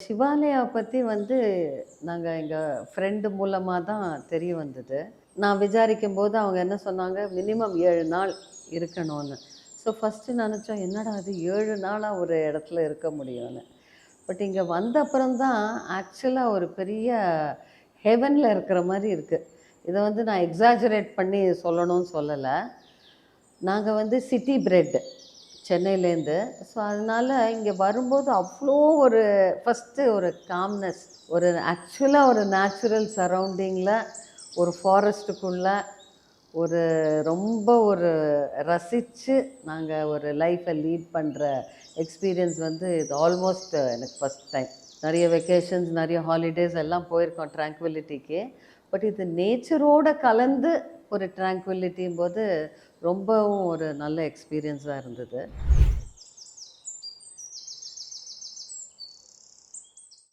சிவாலயா பத்தி நாங்க எங்க ஃப்ரெண்டு மூலமா தான் தெரிய வந்தது. நான் விசாரிக்கும்போது அவங்க என்ன சொன்னாங்க, மினிமம் 7 நாள் இருக்கணும்னு. ஸோ ஃபர்ஸ்ட்டு நெனச்சோம், என்னடா இது 7 நாளா ஒரு இடத்துல இருக்க முடியும்னு. பட் இங்க வந்த அப்புறம் தான் ஆக்சுவலா ஒரு பெரிய ஹெவன்ல இருக்கிற மாரி இருக்கு. இத நான் எக்ஸாஜரேட் பண்ணி சொல்லணும்னு சொல்லல. நாங்க சிட்டி பிரெட் சென்னையிலேருந்து. ஸோ அதனால இங்கே வரும்போது அவ்வளோ ஒரு ஃபஸ்ட்டு ஒரு காம்னஸ், ஒரு ஆக்சுவலாக ஒரு நேச்சுரல் சரௌண்டிங்கில், ஒரு ஃபாரஸ்ட்டுக்குள்ளே ஒரு ரொம்ப ஒரு ரசித்து நாங்கள் ஒரு லைஃப்பை லீட் பண்ணுற எக்ஸ்பீரியன்ஸ் இது ஆல்மோஸ்ட் எனக்கு ஃபஸ்ட் டைம். நிறைய வெக்கேஷன்ஸ், நிறைய ஹாலிடேஸ் எல்லாம் போயிருக்கோம் ட்ராங்குவிலிட்டிக்கு. பட் இது நேச்சரோடு கலந்து ஒரு ட்ராங்குவிலிட்டியும் போது ரொம்பவும் ஒரு நல்ல எக்ஸ்பீரியன்ஸாக இருந்தது.